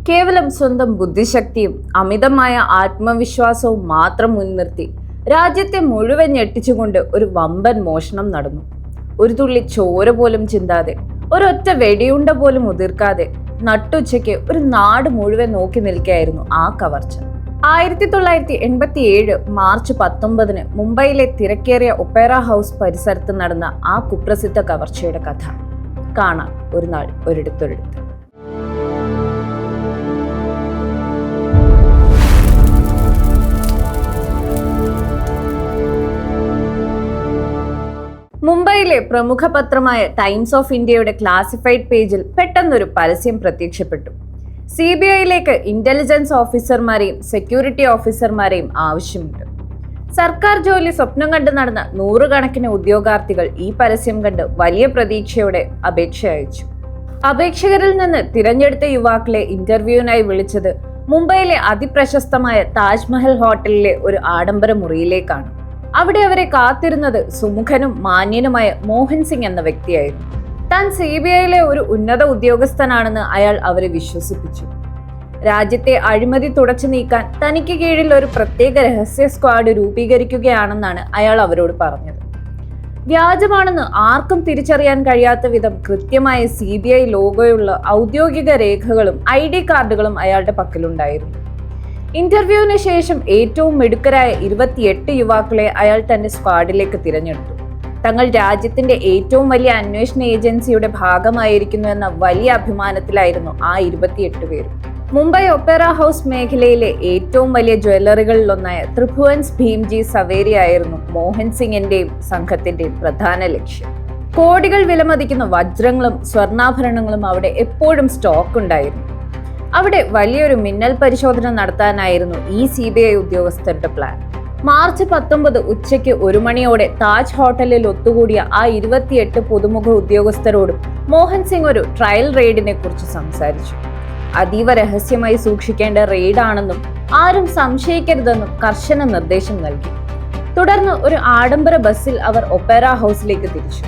കേവലം സ്വന്തം ബുദ്ധിശക്തിയും അമിതമായ ആത്മവിശ്വാസവും മാത്രം മുൻനിർത്തി രാജ്യത്തെ മുഴുവൻ ഞെട്ടിച്ചുകൊണ്ട് ഒരു വമ്പൻ മോഷണം നടന്നു. ഒരു തുള്ളി ചോര പോലും ചിന്താതെ, ഒരൊറ്റ വെടിയുണ്ട പോലും ഉതിർക്കാതെ നട്ടുച്ചയ്ക്ക് ഒരു നാട് മുഴുവൻ നോക്കി നിൽക്കുകയായിരുന്നു ആ കവർച്ച. 1987 മാർച്ച് 19 മുംബൈയിലെ തിരക്കേറിയ ഒപ്പേറ ഹൗസ് പരിസരത്ത് നടന്ന ആ കുപ്രസിദ്ധ കവർച്ചയുടെ കഥ കാണാം ഒരു നാൾ ഒരിടത്തൊരിടത്ത്. മുംബൈയിലെ പ്രമുഖ പത്രമായ ടൈംസ് ഓഫ് ഇന്ത്യയുടെ ക്ലാസിഫൈഡ് പേജിൽ പെട്ടെന്നൊരു പരസ്യം പ്രത്യക്ഷപ്പെട്ടു. CBIയിലേക്ക് ഇന്റലിജൻസ് ഓഫീസർമാരെയും സെക്യൂരിറ്റി ഓഫീസർമാരെയും ആവശ്യമുണ്ട്. സർക്കാർ ജോലി സ്വപ്നം കണ്ട് നടന്ന നൂറുകണക്കിന് ഉദ്യോഗാർത്ഥികൾ ഈ പരസ്യം കണ്ട് വലിയ പ്രതീക്ഷയോടെ അപേക്ഷ അയച്ചു. അപേക്ഷകരിൽ നിന്ന് തിരഞ്ഞെടുത്ത യുവാക്കളെ ഇന്റർവ്യൂവിനായി വിളിച്ചത് മുംബൈയിലെ അതിപ്രശസ്തമായ താജ്മഹൽ ഹോട്ടലിലെ ഒരു ആഡംബര മുറിയിലേക്കാണ്. അവിടെ അവരെ കാത്തിരുന്നത് സുമുഖനും മാന്യനുമായ മോഹൻ സിംഗ് എന്ന വ്യക്തിയായിരുന്നു. താൻ CBIയിലെ ഒരു ഉന്നത ഉദ്യോഗസ്ഥനാണെന്ന് അയാൾ അവരെ വിശ്വസിപ്പിച്ചു. രാജ്യത്തെ അഴിമതി തുടച്ചു നീക്കാൻ തനിക്ക് കീഴിൽ ഒരു പ്രത്യേക രഹസ്യ സ്ക്വാഡ് രൂപീകരിക്കുകയാണെന്നാണ് അയാൾ അവരോട് പറഞ്ഞത്. വ്യാജമാണെന്ന് ആർക്കും തിരിച്ചറിയാൻ കഴിയാത്ത വിധം കൃത്യമായ CBI ലോഗോയുള്ള ഔദ്യോഗിക രേഖകളും ID കാർഡുകളും അയാളുടെ പക്കലുണ്ടായിരുന്നു. ഇന്റർവ്യൂവിന് ശേഷം ഏറ്റവും മിടുക്കരായ 28 യുവാക്കളെ അയാൾ തന്റെ സ്ക്വാഡിലേക്ക് തിരഞ്ഞെടുത്തു. തങ്ങൾ രാജ്യത്തിന്റെ ഏറ്റവും വലിയ അന്വേഷണ ഏജൻസിയുടെ ഭാഗമായിരിക്കുന്നു എന്ന വലിയ അഭിമാനത്തിലായിരുന്നു ആ 28 പേരും. മുംബൈ ഒപ്പേറ ഹൗസ് മേഖലയിലെ ഏറ്റവും വലിയ ജ്വല്ലറികളിലൊന്നായ ത്രിഭുവൻസ് ഭീംജി സവേരി ആയിരുന്നു മോഹൻ സിംഗിന്റെയും സംഘത്തിന്റെയും പ്രധാന ലക്ഷ്യം. കോടികൾ വിലമതിക്കുന്ന വജ്രങ്ങളും സ്വർണ്ണാഭരണങ്ങളും അവിടെ എപ്പോഴും സ്റ്റോക്ക് ഉണ്ടായിരുന്നു. അവിടെ വലിയൊരു മിന്നൽ പരിശോധന നടത്താനായിരുന്നു ഈ CBI ഉദ്യോഗസ്ഥരുടെ പ്ലാൻ. മാർച്ച് 19 ഉച്ചയ്ക്ക് 1 മണിയോടെ താജ് ഹോട്ടലിൽ ഒത്തുകൂടിയ ആ 28 പുതുമുഖ ഉദ്യോഗസ്ഥരോടും മോഹൻ സിംഗ് ഒരു ട്രയൽ റെയ്ഡിനെ കുറിച്ച് സംസാരിച്ചു. അതീവ രഹസ്യമായി സൂക്ഷിക്കേണ്ട റെയ്ഡാണെന്നും ആരും സംശയിക്കരുതെന്നും കർശന നിർദ്ദേശം നൽകി. തുടർന്ന് ഒരു ആഡംബര ബസ്സിൽ അവർ ഒപ്പേറ ഹൗസിലേക്ക് തിരിച്ചു.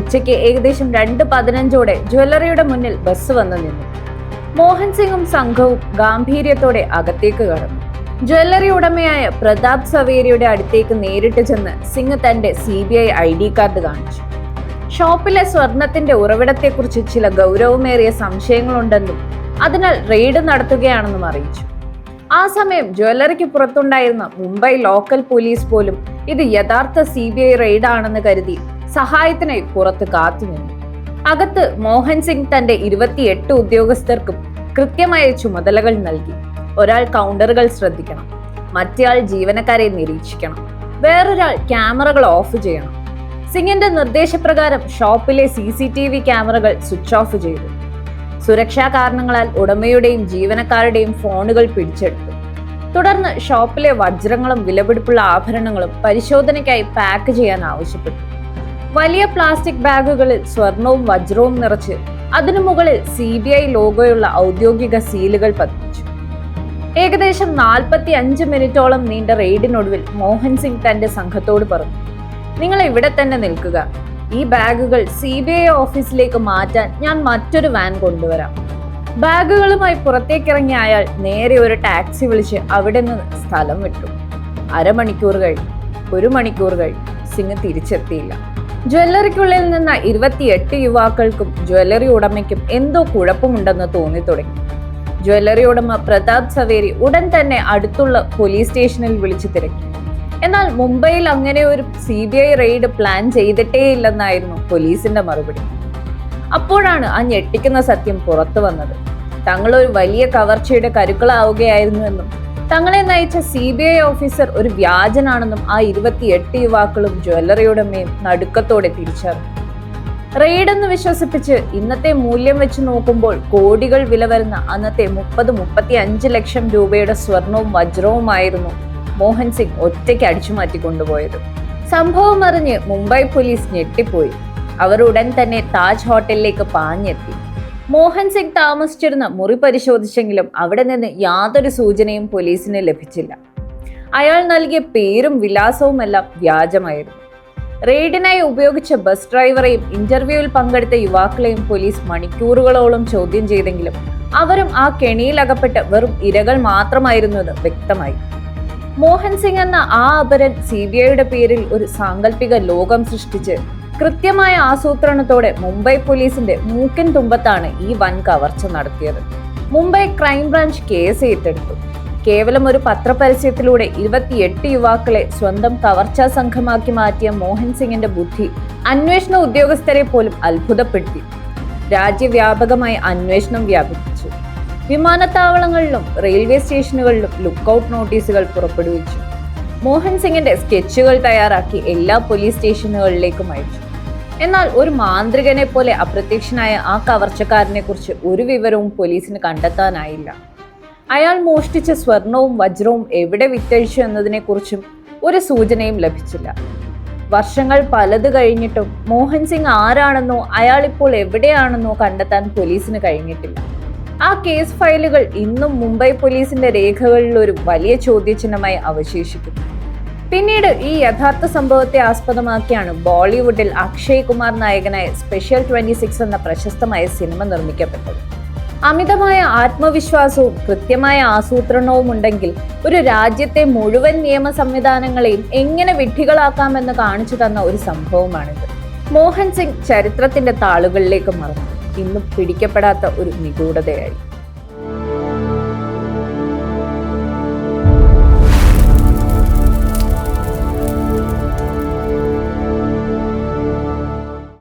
ഉച്ചയ്ക്ക് ഏകദേശം 2:15 ജ്വല്ലറിയുടെ മുന്നിൽ ബസ് വന്നു നിന്നു. മോഹൻ സിംഗും സംഘവും ഗാംഭീര്യത്തോടെ അകത്തേക്ക് കടന്നു. ജ്വല്ലറി ഉടമയായ പ്രതാപ് സവേരിയുടെ അടുത്തേക്ക് നേരിട്ട് ചെന്ന് സിംഗ് തന്റെ CBI ID കാർഡ് കാണിച്ചു. ഷോപ്പിലെ സ്വർണത്തിന്റെ ഉറവിടത്തെക്കുറിച്ച് ചില ഗൗരവമേറിയ സംശയങ്ങളുണ്ടെന്നും അതിനാൽ റെയ്ഡ് നടത്തുകയാണെന്നും അറിയിച്ചു. ആ സമയം ജ്വല്ലറിക്ക് പുറത്തുണ്ടായിരുന്ന മുംബൈ ലോക്കൽ പോലീസ് പോലും ഇത് യഥാർത്ഥ CBI റെയ്ഡാണെന്ന് കരുതി സഹായത്തിനായി പുറത്ത് കാത്തുനിന്നു. അകത്ത് മോഹൻ സിംഗ് തന്റെ 28 ഉദ്യോഗസ്ഥർക്കും കൃത്യമായ ചുമതലകൾ നൽകി. ഒരാൾ കൗണ്ടറുകൾ ശ്രദ്ധിക്കണം, മറ്റേയാൾ ജീവനക്കാരെ നിരീക്ഷിക്കണം, വേറൊരാൾ ക്യാമറകൾ ഓഫ് ചെയ്യണം. സിംഗിന്റെ നിർദ്ദേശപ്രകാരം ഷോപ്പിലെ CCTV ക്യാമറകൾ സ്വിച്ച് ഓഫ് ചെയ്തു. സുരക്ഷാ കാരണങ്ങളാൽ ഉടമയുടെയും ജീവനക്കാരുടെയും ഫോണുകൾ പിടിച്ചെടുത്തു. തുടർന്ന് ഷോപ്പിലെ വജ്രങ്ങളും വിലപിടിപ്പുള്ള ആഭരണങ്ങളും പരിശോധനയ്ക്കായി പാക്ക് ചെയ്യാൻ ആവശ്യപ്പെട്ടു. വലിയ പ്ലാസ്റ്റിക് ബാഗുകളിൽ സ്വർണവും വജ്രവും നിറച്ച് അതിനു മുകളിൽ CBI ലോഗോയുള്ള ഔദ്യോഗിക സീലുകൾ പതിപ്പിച്ചു. ഏകദേശം 45 മിനിറ്റോളം നീണ്ട റെയ്ഡിനൊടുവിൽ മോഹൻ സിംഗ് തന്റെ സംഘത്തോട് പറഞ്ഞു, നിങ്ങൾ ഇവിടെ തന്നെ നിൽക്കുക. ഈ ബാഗുകൾ CBI ഓഫീസിലേക്ക് മാറ്റാൻ ഞാൻ മറ്റൊരു വാൻ കൊണ്ടുവരാം. ബാഗുകളുമായി പുറത്തേക്കിറങ്ങിയ അയാൾ നേരെ ഒരു ടാക്സി വിളിച്ച് അവിടെ നിന്ന് സ്ഥലം വിട്ടു. 1/2 മണിക്കൂർ കഴിഞ്ഞു, 1 മണിക്കൂർ കഴിഞ്ഞു, സിംഗ് തിരിച്ചെത്തിയില്ല. ജ്വല്ലറിക്കുള്ളിൽ നിന്ന 28 യുവാക്കൾക്കും ജ്വല്ലറി ഉടമയ്ക്കും എന്തോ കുഴപ്പമുണ്ടെന്ന് തോന്നി തുടങ്ങി. ജ്വല്ലറി ഉടമ പ്രതാപ് സവേരി ഉടൻ തന്നെ അടുത്തുള്ള പോലീസ് സ്റ്റേഷനിൽ വിളിച്ചു തിരക്കി. എന്നാൽ മുംബൈയിൽ അങ്ങനെ ഒരു CBI റെയ്ഡ് പ്ലാൻ ചെയ്തിട്ടേയില്ലെന്നായിരുന്നു പോലീസിന്റെ മറുപടി. അപ്പോഴാണ് ആ ഞെട്ടിക്കുന്ന സത്യം പുറത്തു വന്നത്. തങ്ങൾ ഒരു വലിയ കവർച്ചയുടെ കരുക്കളാവുകയായിരുന്നുവെന്നും തങ്ങളെ നയിച്ച CBI ഓഫീസർ ഒരു വ്യാജനാണെന്നും ആ 28 യുവാക്കളും ജ്വല്ലറി ഉടമയും നടുക്കത്തോടെ തിരിച്ചറിഞ്ഞു. റെയ്ഡ് എന്ന് വിശ്വസിപ്പിച്ച് ഇന്നത്തെ മൂല്യം വെച്ച് നോക്കുമ്പോൾ കോടികൾ വില വരുന്ന അന്നത്തെ 30-35 ലക്ഷം രൂപയുടെ സ്വർണവും വജ്രവുമായിരുന്നു മോഹൻ സിംഗ് ഒറ്റയ്ക്ക് അടിച്ചുമാറ്റി കൊണ്ടുപോയത്. സംഭവം അറിഞ്ഞ് മുംബൈ പോലീസ് ഞെട്ടിപ്പോയി. അവർ ഉടൻ തന്നെ താജ് ഹോട്ടലിലേക്ക് പാഞ്ഞെത്തി. മോഹൻ സിംഗ് താമസിച്ചിരുന്ന മുറി പരിശോധിച്ചെങ്കിലും അവിടെ നിന്ന് യാതൊരു സൂചനയും പോലീസിന് ലഭിച്ചില്ല. അയാൾ നൽകിയ പേരും വിലാസവുമെല്ലാം വ്യാജമായിരുന്നു. റെയ്ഡിനായി ഉപയോഗിച്ച ബസ് ഡ്രൈവറെയും ഇന്റർവ്യൂവിൽ പങ്കെടുത്ത യുവാക്കളെയും പോലീസ് മണിക്കൂറുകളോളം ചോദ്യം ചെയ്തെങ്കിലും അവരും ആ കെണിയിലകപ്പെട്ട് വെറും ഇരകൾ മാത്രമായിരുന്നുവെന്ന് വ്യക്തമായി. മോഹൻ സിംഗ് എന്ന ആ അപരൻ CBIയുടെ പേരിൽ ഒരു സാങ്കല്പിക ലോകം സൃഷ്ടിച്ച് കൃത്യമായ ആസൂത്രണത്തോടെ മുംബൈ പോലീസിന്റെ മൂക്കിൻ തുമ്പത്താണ് ഈ വൻ കവർച്ച നടത്തിയത്. മുംബൈ ക്രൈംബ്രാഞ്ച് കേസ് ഏറ്റെടുത്തു. കേവലം ഒരു പത്രപരസ്യത്തിലൂടെ 28 യുവാക്കളെ സ്വന്തം കവർച്ചാ സംഘമാക്കി മാറ്റിയ മോഹൻ സിംഗിന്റെ ബുദ്ധി അന്വേഷണ ഉദ്യോഗസ്ഥരെ പോലും അത്ഭുതപ്പെടുത്തി. രാജ്യവ്യാപകമായി അന്വേഷണം വ്യാപിപ്പിച്ചു. വിമാനത്താവളങ്ങളിലും റെയിൽവേ സ്റ്റേഷനുകളിലും ലുക്കൌട്ട് നോട്ടീസുകൾ പുറപ്പെടുവിച്ചു. മോഹൻ സിംഗിന്റെ സ്കെച്ചുകൾ തയ്യാറാക്കി എല്ലാ പോലീസ് സ്റ്റേഷനുകളിലേക്കും അയച്ചു. എന്നാൽ ഒരു മാന്ത്രികനെ പോലെ അപ്രത്യക്ഷനായ ആ കവർച്ചക്കാരനെ കുറിച്ച് ഒരു വിവരവും പോലീസിന് കണ്ടെത്താനായില്ല. അയാൾ മോഷ്ടിച്ച സ്വർണവും വജ്രവും എവിടെ വിറ്റഴിച്ചു എന്നതിനെക്കുറിച്ചും ഒരു സൂചനയും ലഭിച്ചില്ല. വർഷങ്ങൾ പലത് കഴിഞ്ഞിട്ടും മോഹൻ സിംഗ് ആരാണെന്നോ അയാൾ ഇപ്പോൾ എവിടെയാണെന്നോ കണ്ടെത്താൻ പോലീസിന് കഴിഞ്ഞിട്ടില്ല. ആ കേസ് ഫയലുകൾ ഇന്നും മുംബൈ പോലീസിന്റെ രേഖകളിൽ ഒരു വലിയ ചോദ്യചിഹ്നമായി അവശേഷിക്കുന്നു. പിന്നീട് ഈ യഥാർത്ഥ സംഭവത്തെ ആസ്പദമാക്കിയാണ് ബോളിവുഡിൽ അക്ഷയ് കുമാർ നായകനായ സ്പെഷ്യൽ 26 എന്ന പ്രശസ്തമായ സിനിമ നിർമ്മിക്കപ്പെട്ടത്. അമിതമായ ആത്മവിശ്വാസവും കൃത്യമായ ആസൂത്രണവും ഉണ്ടെങ്കിൽ ഒരു രാജ്യത്തെ മുഴുവൻ നിയമ സംവിധാനങ്ങളെയും എങ്ങനെ വിഡ്ഢികളാക്കാമെന്ന് കാണിച്ചു തന്ന ഒരു സംഭവമാണിത്. മോഹൻ സിംഗ് ചരിത്രത്തിന്റെ താളുകളിലേക്ക് മറന്നു. ഇന്നും പിടിക്കപ്പെടാത്ത ഒരു നിഗൂഢതയായി.